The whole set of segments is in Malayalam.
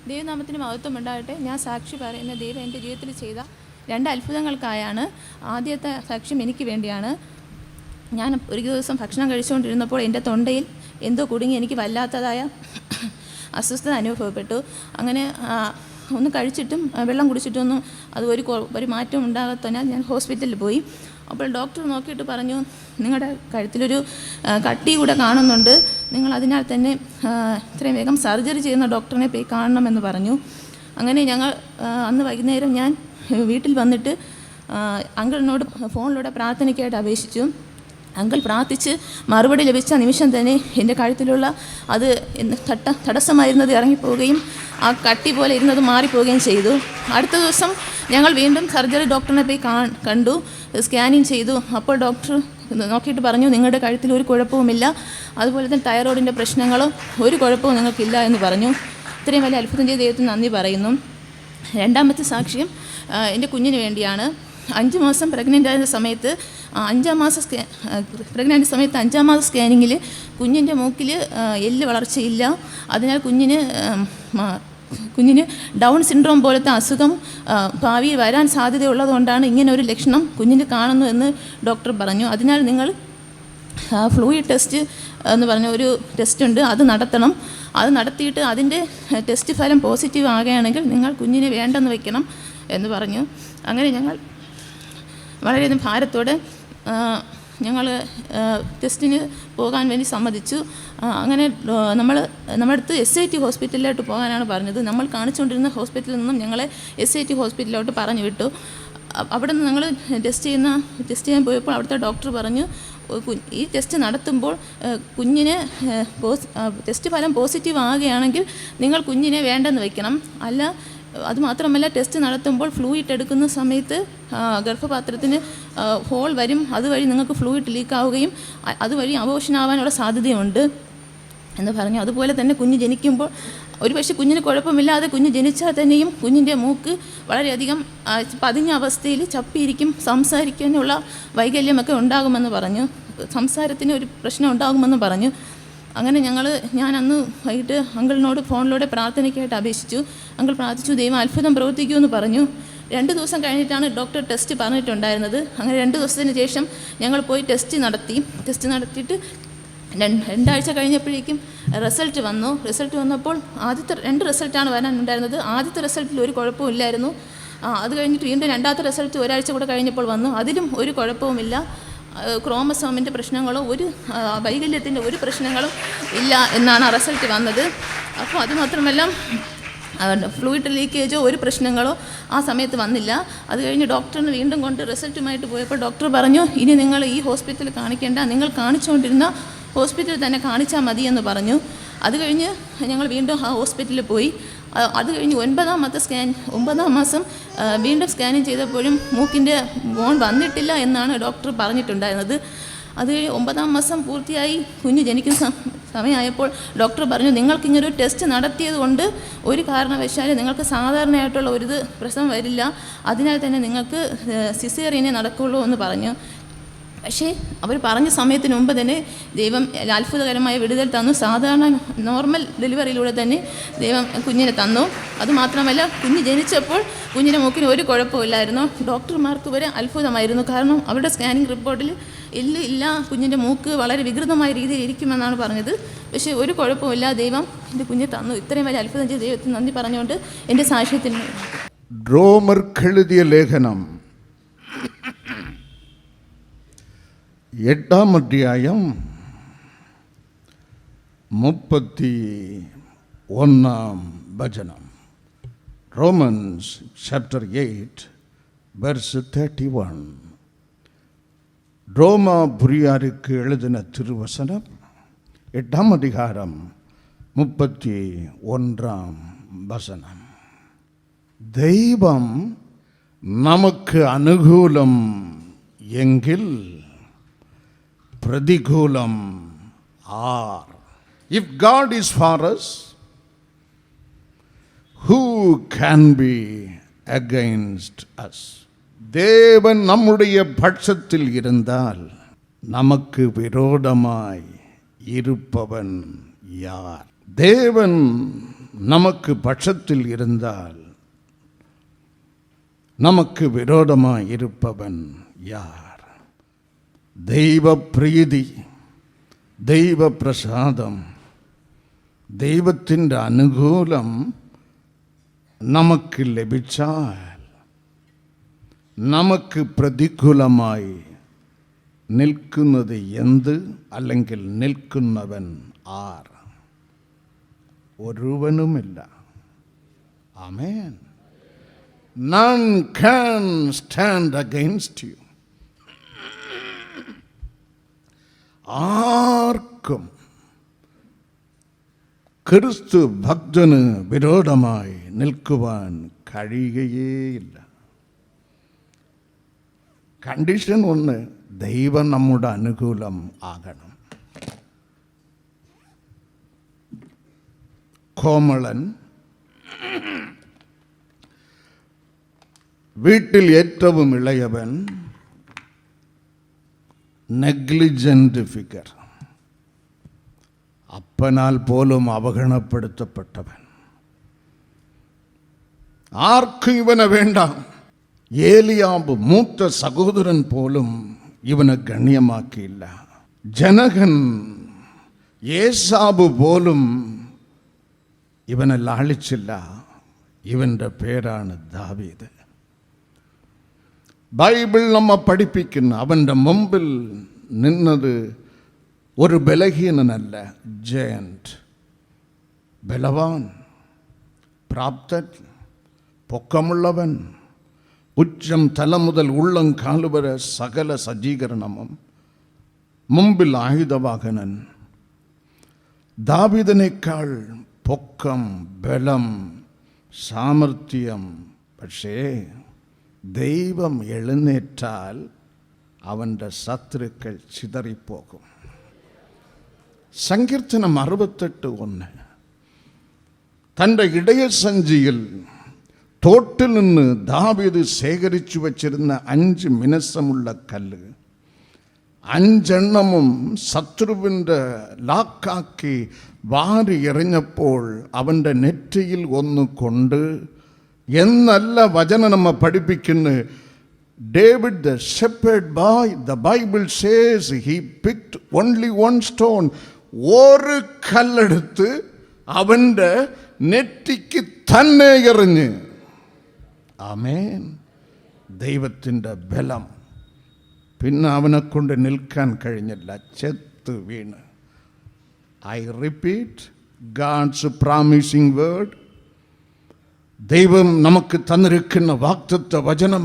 ദൈവനാമത്തിന് മഹത്വം ഉണ്ടാകട്ടെ. ഞാൻ സാക്ഷി പറയുന്ന ദൈവം എൻ്റെ ജീവിതത്തിൽ ചെയ്ത 2 അത്ഭുതങ്ങൾക്കായാണ്. ആദ്യത്തെ സാക്ഷ്യം എനിക്ക് വേണ്ടിയാണ്. ഞാൻ ഒരു ദിവസം ഭക്ഷണം കഴിച്ചുകൊണ്ടിരുന്നപ്പോൾ എൻ്റെ തൊണ്ടയിൽ എന്തോ കുടുങ്ങി എനിക്ക് വല്ലാത്തതായ അസ്വസ്ഥത അനുഭവപ്പെട്ടു. അങ്ങനെ ഒന്ന് കഴിച്ചിട്ടും വെള്ളം കുടിച്ചിട്ടൊന്നും അത് ഒരു മാറ്റം ഉണ്ടാകാത്തതിനാൽ ഞാൻ ഹോസ്പിറ്റലിൽ പോയി. അപ്പോൾ ഡോക്ടർ നോക്കിയിട്ട് പറഞ്ഞു, നിങ്ങളുടെ കഴുത്തിലൊരു കട്ടി കൂടെ കാണുന്നുണ്ട്, നിങ്ങൾ അതിനാൽ തന്നെ ഇത്രയും വേഗം സർജറി ചെയ്യുന്ന ഡോക്ടറിനെ പോയി കാണണമെന്ന് പറഞ്ഞു. അങ്ങനെ ഞങ്ങൾ അന്ന് വൈകുന്നേരം ഞാൻ വീട്ടിൽ വന്നിട്ട് അങ്കിളിനോട് ഫോണിലൂടെ പ്രാർത്ഥനയ്ക്കായിട്ട് അപേക്ഷിച്ചു. അങ്കിൾ പ്രാർത്ഥിച്ച് മറുപടി ലഭിച്ച നിമിഷം തന്നെ എൻ്റെ കഴുത്തിലുള്ള അത് തടസ്സമായിരുന്നത് ഇറങ്ങിപ്പോവുകയും ആ കട്ടി പോലെ ഇരുന്നത് മാറിപ്പോവുകയും ചെയ്തു. അടുത്ത ദിവസം ഞങ്ങൾ വീണ്ടും സർജറി ഡോക്ടറിനെ പോയി കണ്ടു, സ്കാനിങ് ചെയ്തു. അപ്പോൾ ഡോക്ടർ നോക്കിയിട്ട് പറഞ്ഞു, നിങ്ങളുടെ കഴുത്തിൽ ഒരു കുഴപ്പവുമില്ല, അതുപോലെ തന്നെ തൈറോയിഡിൻ്റെ പ്രശ്നങ്ങളോ ഒരു കുഴപ്പവും നിങ്ങൾക്കില്ല എന്ന് പറഞ്ഞു. ഇത്രയും വലിയ അത്ഭുതം ചെയ്ത ദൈവത്തിന് നന്ദി പറയുന്നു. രണ്ടാമത്തെ സാക്ഷ്യം എൻ്റെ കുഞ്ഞിന് വേണ്ടിയാണ്. 5 മാസം പ്രഗ്നൻ്റ് ആയിരുന്ന സമയത്ത് 5-ാം മാസം സ്കാനിങ്ങിൽ കുഞ്ഞിൻ്റെ മൂക്കിൽ എല്ല് വളർച്ചയില്ല. അതിനാൽ കുഞ്ഞിന് ഡൗൺ സിൻഡ്രോം പോലത്തെ അസുഖം ഭാവിയിൽ വരാൻ സാധ്യതയുള്ളതുകൊണ്ടാണ് ഇങ്ങനെ ഒരു ലക്ഷണം കുഞ്ഞിന് കാണുന്നു എന്ന് ഡോക്ടർ പറഞ്ഞു. അതിനാൽ നിങ്ങൾ ഫ്ലൂയിഡ് ടെസ്റ്റ് എന്ന് പറഞ്ഞ ഒരു ടെസ്റ്റ് ഉണ്ട്, അത് നടത്തണം. അത് നടത്തിയിട്ട് അതിൻ്റെ ടെസ്റ്റ് ഫലം പോസിറ്റീവ് ആകുകയാണെങ്കിൽ നിങ്ങൾ കുഞ്ഞിനെ വേണ്ടെന്ന് വയ്ക്കണം എന്ന് പറഞ്ഞു. അങ്ങനെ ഞങ്ങൾ വളരെയധികം ഭാരത്തോടെ ഞങ്ങൾ ടെസ്റ്റിന് പോകാൻ വേണ്ടി സമ്മതിച്ചു. അങ്ങനെ നമ്മുടെ അടുത്ത് SIT ഹോസ്പിറ്റലിലോട്ട് പോകാനാണ് പറഞ്ഞത്. നമ്മൾ കാണിച്ചുകൊണ്ടിരുന്ന ഹോസ്പിറ്റലിൽ നിന്നും ഞങ്ങളെ SIT ഹോസ്പിറ്റലിലോട്ട് പറഞ്ഞു വിട്ടു. അവിടെ നിന്ന് ഞങ്ങൾ ടെസ്റ്റ് ചെയ്യാൻ പോയപ്പോൾ അവിടുത്തെ ഡോക്ടർ പറഞ്ഞു, ഈ ടെസ്റ്റ് നടത്തുമ്പോൾ കുഞ്ഞിന് ടെസ്റ്റ് ഫലം പോസിറ്റീവ് ആകുകയാണെങ്കിൽ നിങ്ങൾ കുഞ്ഞിനെ വേണ്ടെന്ന് വയ്ക്കണം. അതുമാത്രമല്ല, ടെസ്റ്റ് നടത്തുമ്പോൾ ഫ്ലൂയിഡ് എടുക്കുന്ന സമയത്ത് ഗർഭപാത്രത്തിന് ഹോൾ വരും, അതുവഴി നിങ്ങൾക്ക് ഫ്ലൂയിഡ് ലീക്കാവുകയും അതുവഴി അബോർഷനാവാനുള്ള സാധ്യതയുണ്ട് എന്ന് പറഞ്ഞു. അതുപോലെ തന്നെ കുഞ്ഞ് ജനിക്കുമ്പോൾ ഒരുപക്ഷെ കുഞ്ഞിന് കുഴപ്പമില്ലാതെ കുഞ്ഞ് ജനിച്ചാൽ തന്നെയും കുഞ്ഞിൻ്റെ മൂക്ക് വളരെയധികം പതിഞ്ഞ അവസ്ഥയിൽ ചപ്പിയിരിക്കും, സംസാരിക്കാനുള്ള വൈകല്യമൊക്കെ ഉണ്ടാകുമെന്ന് പറഞ്ഞു, സംസാരത്തിന് ഒരു പ്രശ്നം ഉണ്ടാകുമെന്ന് പറഞ്ഞു. അങ്ങനെ ഞാൻ അന്ന് വൈകിട്ട് അങ്കിളിനോട് ഫോണിലൂടെ പ്രാർത്ഥനയ്ക്കായിട്ട് അപേക്ഷിച്ചു. അങ്കിൾ പ്രാർത്ഥിച്ചു, ദൈവം അത്ഭുതം പ്രവർത്തിക്കുമെന്ന് പറഞ്ഞു. 2 ദിവസം കഴിഞ്ഞിട്ടാണ് ഡോക്ടർ ടെസ്റ്റ് പറഞ്ഞിട്ടുണ്ടായിരുന്നത്. അങ്ങനെ 2 ദിവസത്തിന് ശേഷം ഞങ്ങൾ പോയി ടെസ്റ്റ് നടത്തിയിട്ട് 2 ആഴ്ച കഴിഞ്ഞപ്പോഴേക്കും റിസൾട്ട് വന്നപ്പോൾ ആദ്യത്തെ 2 റിസൾട്ടാണ് വരാനുണ്ടായിരുന്നത്. ആദ്യത്തെ റിസൾട്ടിൽ ഒരു കുഴപ്പവും ഇല്ലായിരുന്നു. അത് കഴിഞ്ഞിട്ട് വീണ്ടും 2ാമത്തെ റിസൾട്ട് ഒരാഴ്ച കൂടെ കഴിഞ്ഞപ്പോൾ വന്നു, അതിലും ഒരു കുഴപ്പവുമില്ല. ക്രോമസോമിൻ്റെ പ്രശ്നങ്ങളോ ഒരു വൈകല്യത്തിൻ്റെ ഒരു പ്രശ്നങ്ങളും ഇല്ല എന്നാണ് ആ റിസൾട്ട് വന്നത്. അപ്പോൾ അതുമാത്രമല്ല, ഫ്ലൂയിഡ് ലീക്കേജോ ഒരു പ്രശ്നങ്ങളോ ആ സമയത്ത് വന്നില്ല. അത് കഴിഞ്ഞ് ഡോക്ടറിന് വീണ്ടും കൊണ്ട് റിസൾട്ടുമായിട്ട് പോയപ്പോൾ ഡോക്ടർ പറഞ്ഞു, ഇനി നിങ്ങൾ ഈ ഹോസ്പിറ്റലിൽ കാണിക്കേണ്ട, നിങ്ങൾ കാണിച്ചുകൊണ്ടിരുന്ന ഹോസ്പിറ്റലിൽ തന്നെ കാണിച്ചാൽ മതിയെന്ന് പറഞ്ഞു. അത് കഴിഞ്ഞ് ഞങ്ങൾ വീണ്ടും ആ ഹോസ്പിറ്റലിൽ പോയി. അത് കഴിഞ്ഞ് 9-ാം മാസം വീണ്ടും സ്കാനിങ് ചെയ്തപ്പോഴും മൂക്കിൻ്റെ ബോൺ വന്നിട്ടില്ല എന്നാണ് ഡോക്ടർ പറഞ്ഞിട്ടുണ്ടായിരുന്നത്. അത് കഴിഞ്ഞ് 9-ാം മാസം പൂർത്തിയായി കുഞ്ഞ് ജനിക്കുന്ന സമയമായപ്പോൾ ഡോക്ടർ പറഞ്ഞു, നിങ്ങൾക്കിങ്ങനൊരു ടെസ്റ്റ് നടത്തിയത് കൊണ്ട് ഒരു കാരണവശാലും നിങ്ങൾക്ക് സാധാരണയായിട്ടുള്ള ഒരു പ്രസവം വരില്ല, അതിനാൽ തന്നെ നിങ്ങൾക്ക് സിസേറിയനെ നടക്കുള്ളൂ എന്ന് പറഞ്ഞു. പക്ഷേ അവർ പറഞ്ഞ സമയത്തിന് മുമ്പ് തന്നെ ദൈവം അത്ഭുതകരമായ വിടുതൽ തന്നു. സാധാരണ നോർമൽ ഡെലിവറിയിലൂടെ തന്നെ ദൈവം കുഞ്ഞിനെ തന്നു. അതുമാത്രമല്ല, കുഞ്ഞ് ജനിച്ചപ്പോൾ കുഞ്ഞിൻ്റെ മൂക്കിന് ഒരു കുഴപ്പമില്ലായിരുന്നു. ഡോക്ടർമാർക്ക് വരെ അത്ഭുതമായിരുന്നു. കാരണം അവരുടെ സ്കാനിങ് റിപ്പോർട്ടിൽ എല്ല് ഇല്ല, കുഞ്ഞിൻ്റെ മൂക്ക് വളരെ വികൃതമായ രീതിയിൽ ഇരിക്കുമെന്നാണ് പറഞ്ഞത്. പക്ഷേ ഒരു കുഴപ്പമില്ല, ദൈവം എൻ്റെ കുഞ്ഞ് തന്നു. ഇത്രയും വലിയ അത്ഭുതം ചെയ്ത് ദൈവത്തിന് നന്ദി പറഞ്ഞുകൊണ്ട് എൻ്റെ സാക്ഷ്യത്തിൽ റോമർക്കെഴുതിയ ലേഖനം 8-ാം അധ്യായം 31-ാം വചനം. Romans chapter 8 verse 31. ரோமாபுரியாருக்கு எழுதின திருவசனம் 8-ாம் அதிகாரம் 31-ாம் வசனம். தெய்வம் நமக்கு அனுகூலம் எங்கில் பிரதிகூலம் R. If God is for us, who can be against us? தேவன் நம்முடைய பட்சத்தில் இருந்தால் நமக்கு விரோதமாய் இருப்பவன் யார்? தேவன் நமக்கு பட்சத்தில் இருந்தால் நமக்கு விரோதமாய் இருப்பவன் யார்? ദൈവ പ്രീതി, ദൈവ പ്രസാദം, ദൈവത്തിൻ്റെ അനുകൂലം നമുക്ക് ലഭിച്ചാൽ നമുക്ക് പ്രതികൂലമായി നിൽക്കുന്നത് എന്ത്, അല്ലെങ്കിൽ നിൽക്കുന്നവൻ ആർ? ഒരുവനുമില്ല. ആമേൻ. None can stand against you. ആർക്കും ക്രിസ്തു ഭക്തന് വിരോധമായി നിൽക്കുവാൻ കഴിയുകയേയില്ല. കണ്ടീഷൻ ഒന്ന്, ദൈവം നമ്മുടെ അനുകൂലം ആകണം. കോമളൻ വീട്ടിൽ ഏറ്റവും ഇളയവൻ, നെഗ്ലിജന്റ് ഫിഗർ, അപ്പനാൽ പോലും അവഗണപ്പെടുത്തപ്പെട്ടവൻ. ആർക്കും ഇവനെ വേണ്ട. ഏലിയാബ് മൂത്ത സഹോദരൻ പോലും ഇവനെ ഗണ്യമാക്കിയില്ല. ജനകൻ ഏസാബ് പോലും ഇവനെ ലാളിച്ചില്ല. ഇവൻ്റെ പേരാണ് ദാവീദ്. ബൈബിൾ നമ്മെ പഠിപ്പിക്കുന്ന അവൻ്റെ മുമ്പിൽ നിന്നത് ഒരു ബലഹീനനല്ല, ജയന്റ്, ബലവാൻ, പ്രാപ്തൻ, പൊക്കമുള്ളവൻ, ഉച്ചം തല മുതൽ ഉള്ളം കാലുവരെ സകല സജ്ജീകരണവും, മുമ്പിൽ ആയുധവാഹനൻ. ദാവീദിനേക്കാൾ പൊക്കം, ബലം, സാമർത്ഥ്യം. പക്ഷേ ദൈവം എഴുന്നേറ്റാൽ അവൻ്റെ ശത്രുക്കൾ ചിതറിപ്പോകും. സങ്കീർത്തനം 68:1. തൻ്റെ ഇടയസഞ്ചിയിൽ തോട്ടിൽ നിന്ന് ദാവീദ് ശേഖരിച്ചു വച്ചിരുന്ന 5 മിനുസമുള്ള കല്ല് 5 ശത്രുവിൻ്റെ ലാക്കാക്കി വാരി എറിഞ്ഞപ്പോൾ അവൻ്റെ നെറ്റിയിൽ ഒന്ന് കൊണ്ട് എന്നല്ല വചനം നമ്മെ പഠിപ്പിക്കുന്നത്. David the shepherd boy, the Bible says he picked only one stone. ഒരു കല്ലെടുത്ത് അവൻ്റെ നെറ്റിക്ക് തന്നെ എറിഞ്ഞ്. ആമേൻ. ദൈവത്തിൻ്റെ ബലം. പിന്നെ അവനെ കൊണ്ട് നിൽക്കാൻ കഴിഞ്ഞില്ല, ചെത്ത് വീണ്. I repeat, God's promising word, ദൈവം നമുക്ക് തന്നിരിക്കുന്ന വാഗ്ദത്ത വചനം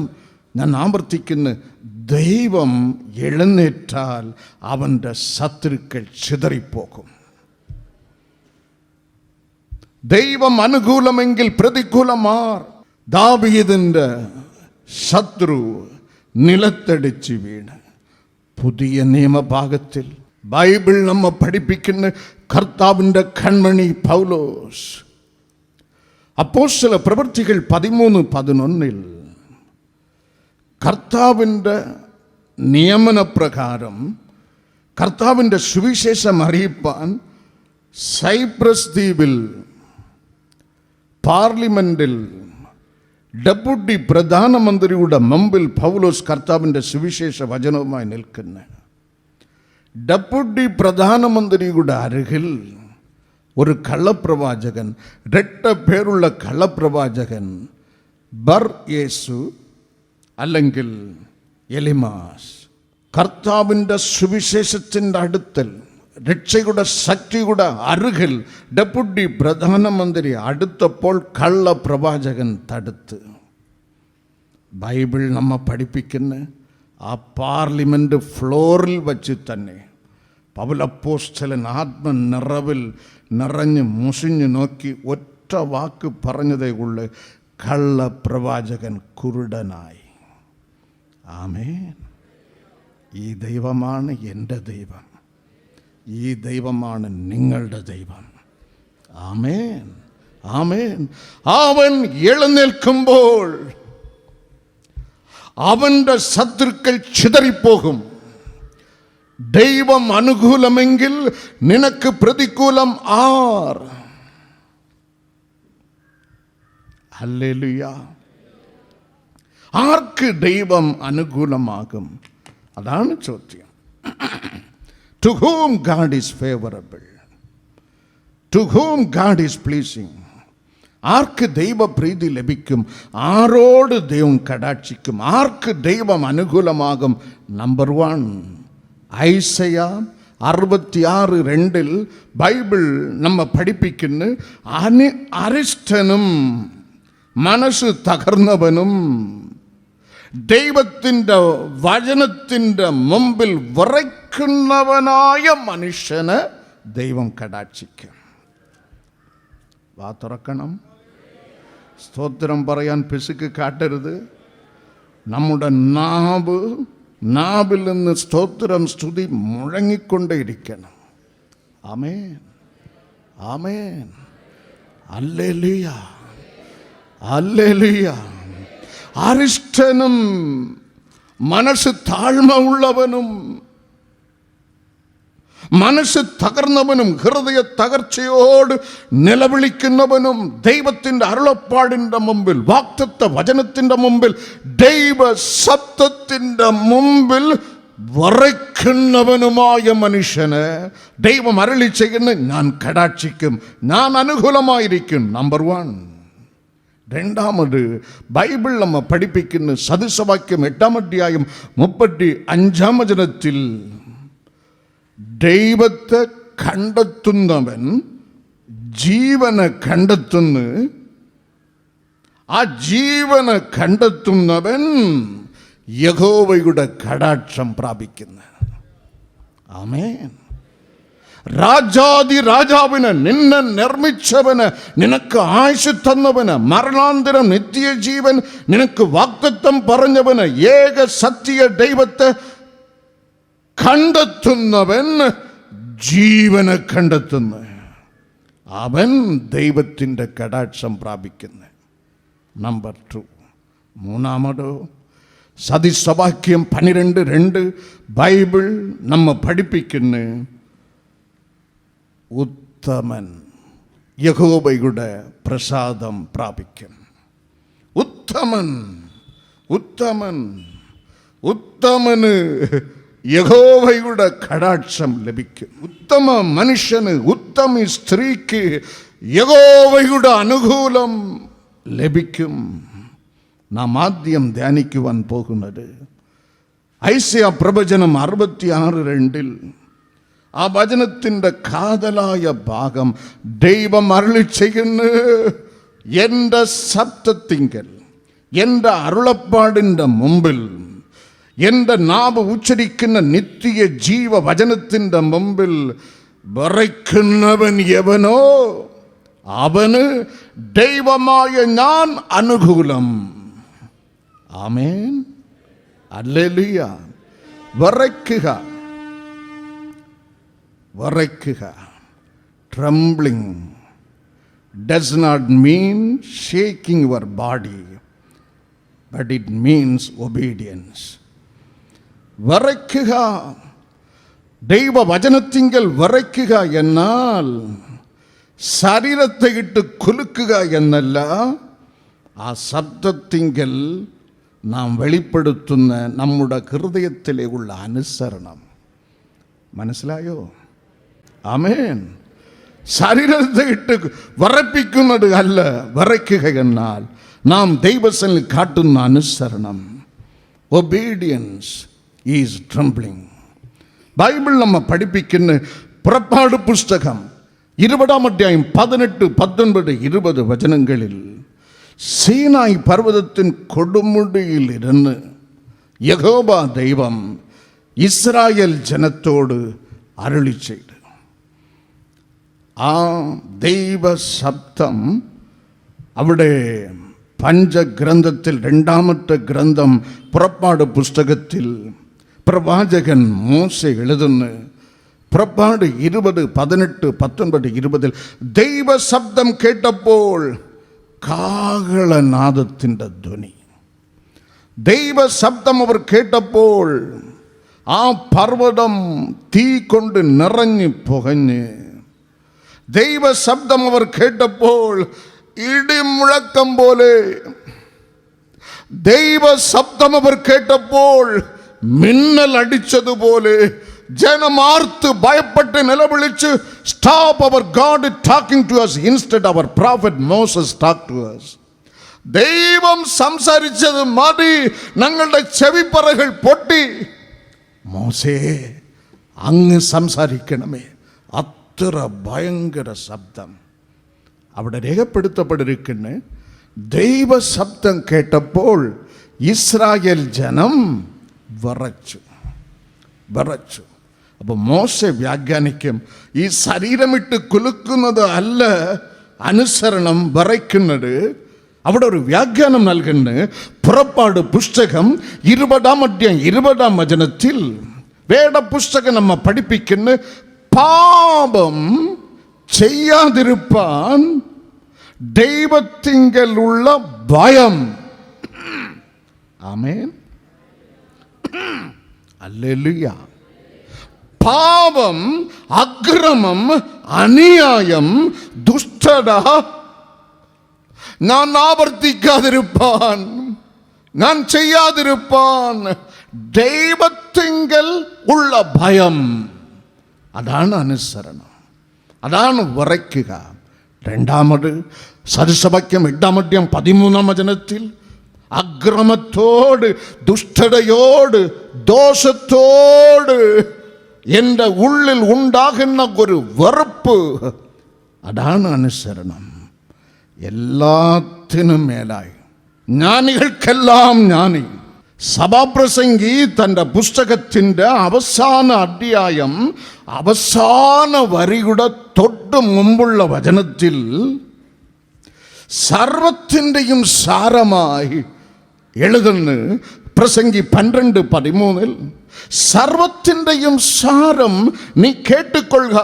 ഞാൻ ആവർത്തിക്കുന്നു. ദൈവം എഴുന്നേറ്റാൽ അവൻ്റെ ശത്രുക്കൾ ചിതറിപ്പോകും. ദൈവം അനുകൂലമെങ്കിൽ പ്രതികൂലമാർ. ദാവീദിൻ്റെ ശത്രു നിലത്തടിച്ച് വീണ്. പുതിയ നിയമഭാഗത്തിൽ ബൈബിൾ നമ്മെ പഠിപ്പിക്കുന്ന കർത്താവിൻ്റെ കൺമണി പൗലോസ് അപ്പോസ്തല പ്രവൃത്തികൾ 13:11 കർത്താവിൻ്റെ നിയമനപ്രകാരം കർത്താവിൻ്റെ സുവിശേഷം അറിയിപ്പാൻ സൈപ്രസ് ദ്വീപിൽ പാർലമെൻറ്റിൽ ഡെപ്യൂട്ടി പ്രധാനമന്ത്രിയുടെ മുമ്പിൽ പൗലോസ് കർത്താവിൻ്റെ സുവിശേഷ വചനവുമായി നിൽക്കുന്നു. ഡെപ്യൂട്ടി പ്രധാനമന്ത്രിയുടെ അരികിൽ ഒരു കള്ളപ്രവാചകൻ, 2 പേരുള്ള കള്ളപ്രവാചകൻ, ബർ യേസു അല്ലെങ്കിൽ എലിമാസ്, കർത്താവിൻ്റെ സുവിശേഷത്തിൻ്റെ അടുത്തൽ, രക്ഷയുടെ ശക്തിയുടെ അരുകിൽ ഡെപ്യൂട്ടി പ്രധാനമന്ത്രി അടുത്തപ്പോൾ കള്ളപ്രവാചകൻ തടുത്ത്. ബൈബിൾ നമ്മെ പഠിപ്പിക്കുന്ന ആ പാർലമെൻറ്റ് ഫ്ലോറിൽ വച്ച് തന്നെ പൗലപ്പോസ്തലൻ ആത്മനിറവിൽ നിറഞ്ഞ് മുഷിഞ്ഞു നോക്കി ഒറ്റ വാക്ക് പറഞ്ഞതേ ഉള്ളൂ, കള്ളപ്രവാചകൻ കുരുടനായി. ആമേൻ. ഈ ദൈവമാണ് എൻ്റെ ദൈവം, ഈ ദൈവമാണ് നിങ്ങളുടെ ദൈവം. ആമേൻ, ആമേൻ. അവൻ എഴുന്നേൽക്കുമ്പോൾ അവൻ്റെ ശത്രുക്കൾ ചിതറിപ്പോകും. ദൈവം അനുകൂലമെങ്കിൽ നിനക്ക് പ്രതികൂലം ആർ? ഹല്ലേലൂയ. ആർക്ക് ദൈവം അനുകൂലമാകും? അതാണ് ചോദ്യം. To whom God is favorable? To whom God is pleasing? ആർക്ക് ദൈവപ്രീതി ലഭിക്കും? ആരോട് ദൈവം കടാക്ഷിക്കും? ആർക്ക് ദൈവം അനുകൂലമാകും? നമ്പർ 1, ഐസയ 66:2 ബൈബിൾ നമ്മ പഠിപ്പിക്കുന്നു, അരിഷ്ടനും മനസ്സ് തകർന്നവനും ദൈവത്തിൻ്റെ വചനത്തിൻ്റെ മുമ്പിൽ വിറയ്ക്കുന്നവനായ മനുഷ്യന് ദൈവം കടാക്ഷിക്കും. വാ തുറക്കണം. സ്തോത്രം പറയാൻ പിശുക്ക് കാട്ടരുത്. നമ്മുടെ നാവിൽ നിന്ന് സ്തോത്രം സ്തുതി മുഴങ്ങിക്കൊണ്ടേയിരിക്കണം. ആമേൻ, ആമേൻ, ഹല്ലേലൂയ, ഹല്ലേലൂയ. അരിഷ്ടനും മനസ്സ് താഴ്മ ഉള്ളവനും മനസ്സ് തകർന്നവനും ഹൃദയ തകർച്ചയോട് നിലവിളിക്കുന്നവനും ദൈവത്തിൻ്റെ അരുളപ്പാടിൻ്റെ മുമ്പിൽ, വാഗ്ദത്ത വചനത്തിൻ്റെ മുമ്പിൽ, ദൈവ ശബ്ദത്തിൻ്റെ മുമ്പിൽ വിറയ്ക്കുന്നവനുമായ മനുഷ്യന് ദൈവം അരുളി ചെയ്യുന്ന, ഞാൻ കടാക്ഷിക്കും, ഞാൻ അനുകൂലമായിരിക്കും. നമ്പർ 1. രണ്ടാമത് ബൈബിൾ നമ്മ പഠിപ്പിക്കുന്ന സദൃശവാക്യം 8-ാം അധ്യായം 35-ാം വചനത്തിൽ, ദൈവത്തെ കണ്ടെത്തുന്നവൻ ജീവനെ കണ്ടെത്തുന്നു, ആ ജീവനെ കണ്ടെത്തുന്നവൻ യഹോവയുടെ കടാക്ഷം പ്രാപിക്കുന്നു. ആമേൻ. രാജാതി രാജാവിന്, നിന്നെ നിർമ്മിച്ചവന്, നിനക്ക് ആയുസ് തന്നവന്, മരണാന്തരം നിത്യജീവൻ നിനക്ക് വാഗ്ദത്തം പറഞ്ഞവന്, ഏക സത്യ ദൈവത്തെ കണ്ടെത്തുന്നവൻ ജീവനെ കണ്ടെത്തുന്നു. അവൻ ദൈവത്തിൻ്റെ കടാക്ഷം പ്രാപിക്കുന്നു. നമ്പർ 2. മൂന്നാമതോ സദൃശവാക്യം 12:2 ബൈബിൾ നമ്മ പഠിപ്പിക്കുന്നു, ഉത്തമൻ യഹോവയുടെ പ്രസാദം പ്രാപിക്കും. ഉത്തമൻ, ഉത്തമൻ, ഉത്തമന് യഹോവയുടെ കടാക്ഷം ലഭിക്കും. ഉത്തമ മനുഷ്യന്, ഉത്തമ സ്ത്രീക്ക് യഹോവയുടെ അനുകൂലം ലഭിക്കും. നാം ആദ്യം ധ്യാനിക്കുവാൻ പോകുന്നത് ഐസയ പ്രവചനം 66:2. ആ വചനത്തിൻ്റെ കാതലായ ഭാഗം ദൈവം അരുളി ചെയ്യുന്നു, എൻ്റെ ശബ്ദത്തിങ്കൽ, എൻ്റെ അരുളപ്പാടിൻ്റെ മുമ്പിൽ, എൻ്റെ നാവ് ഉച്ചരിക്കുന്ന നിത്യ ജീവ വചനത്തിൻ്റെ മുമ്പിൽ വിറയ്ക്കുന്നവൻ എവനോ അവന് ദൈവമായ ഞാൻ അനുകൂലം. ആമേൻ, ഹല്ലേലൂയ. വിറയ്ക്കുക, വിറയ്ക്കുക. Trembling does not mean shaking your body, but it means obedience. വിറയ്ക്കുക, ദൈവവചനത്തിങ്കൽ വിറയ്ക്കുക എന്നാൽ ശരീരത്തെ ഇട്ട് കുലുക്കുക എന്നല്ല, ആ ശബ്ദത്തിങ്കൽ നാം വെളിപ്പെടുത്തുന്ന നമ്മുടെ ഹൃദയത്തിലേക്കുള്ള അനുസരണം. മനസ്സിലായോ? ആമേൻ. ശരീരത്തെ ഇട്ട് വിറപ്പിക്കുന്നത് അല്ല. വിറയ്ക്കുക എന്നാൽ നാം ദൈവസന്നിധിയിൽ കാട്ടുന്ന അനുസരണം. Obedience is trembling. ബൈബിൾ നമ്മ പഠിപ്പിക്കുന്ന പുറപ്പാട് പുസ്തകം 20-ാം അധ്യായം 18, 19, 20 വചനങ്ങളിൽ, സീനായി പർവ്വതത്തിൻ കൊടുമുടിയിൽ ഇരുന്ന് യഹോവ ദൈവം ഇസ്രായേൽ ജനത്തോട് അരുളി ചെയ്തു. ആ ദൈവശബ്ദം അവിടെ പഞ്ചഗ്രന്ഥത്തിൽ 2-ാമത്തെ ഗ്രന്ഥം പുറപ്പാട് പുസ്തകത്തിൽ പ്രവാചകൻ മോശ എഴുതുന്നു. പുറപ്പാട് 20, 18, 19, 20 ദൈവശബ്ദം കേട്ടപ്പോൾ കാഹളനാദത്തിൻ്റെ ധ്വനി. ദൈവശബ്ദം അവർ കേട്ടപ്പോൾ ആ പർവ്വതം തീ കൊണ്ട് നിറഞ്ഞ് പുകഞ്ഞ്. ദൈവശബ്ദം അവർ കേട്ടപ്പോൾ ഇടിമുഴക്കം പോലെ ദൈവ ശബ്ദം അവർ കേട്ടപ്പോൾ മിന്നൽ അടിച്ചതുപോലെ ജനമാർത്ത് ഭയപ്പെട്ട് നിലവിളിച്ച്, സ്റ്റോപ്പ്, അവർ God talking to us. Instead our prophet Moses talked to us. ദൈവം സംസാരിച്ചത് മതി, ഞങ്ങളുടെ ചെവിപ്പറകൾ പൊട്ടി. മോശേ, അങ്ങ് സംസാരിക്കണമേ. അത്ര ഭയങ്കര ശബ്ദം അവിടെ രേഖപ്പെടുത്തപ്പെട്ടിരിക്കുന്ന. ദൈവ ശബ്ദം കേട്ടപ്പോൾ ഇസ്രായേൽ ജനം വിറച്ചു. അപ്പോൾ മോശെ വ്യാഖ്യാനിക്കും, ഈ ശരീരമിട്ട് കുലുക്കുന്നത് അല്ല അനുസരണം, വിറയ്ക്കുന്നത്. അവിടെ ഒരു വ്യാഖ്യാനം നൽകുന്നു. പുറപ്പാട് പുസ്തകം 20-ാം അധ്യായം 20-ാം വചനത്തിൽ വേദപുസ്തകം നമ്മ പഠിപ്പിക്കുന്നു, പാപം ചെയ്യാതിരുപ്പാൻ ദൈവത്തിങ്കലുള്ള ഭയം. ആമേൻ, ഹല്ലേലൂയ. പാപം, അക്രമം, അന്യായം, ദുഷ്ടത ഞാൻ ആവർത്തിക്കാതിരുപ്പാൻ, ഞാൻ ചെയ്യാതിരുപ്പാൻ ദൈവത്തിങ്കൽ ഉള്ള ഭയം. അതാണ് അനുസരണം, അതാണ് വിറയ്ക്കുക. രണ്ടാമത് സദൃശവാക്യം 8-ാം അധ്യായം 13-ാം വചനത്തിൽ അക്രമത്തോട്, ദുഷ്ടതയോട്, ദോഷത്തോട് എൻ്റെ ഉള്ളിൽ ഉണ്ടാകുന്ന ഒരു വെറുപ്പ്, അതാണ് അനുസരണം. എല്ലാത്തിനും മേലായി ജ്ഞാനികൾക്കെല്ലാം ജ്ഞാനി. സഭാപ്രസംഗി തൻ്റെ പുസ്തകത്തിൻ്റെ അവസാന അധ്യായം അവസാന വരിയുടെ തൊട്ട് മുമ്പുള്ള വചനത്തിൽ സർവത്തിൻ്റെയും സാരമായി എഴുതുന്നു. പ്രസംഗി 12:13 സർവത്തിൻ്റെയും സാരം നീ കേട്ടുകൊള്ളുക,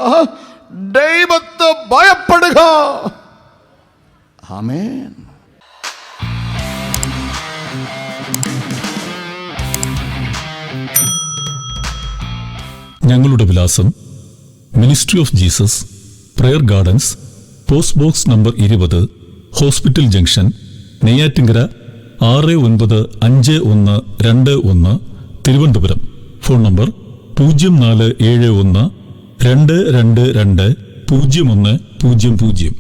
ദൈവത്തെ ഭയപ്പെടുക. ആമേൻ. ഞങ്ങളുടെ വിലാസം: ministry of Jesus, prayer gardens, post box number 20, hospital junction, Neyyattinkara 695121, Thiruvananthapuram. Phone number 0471 222 0100.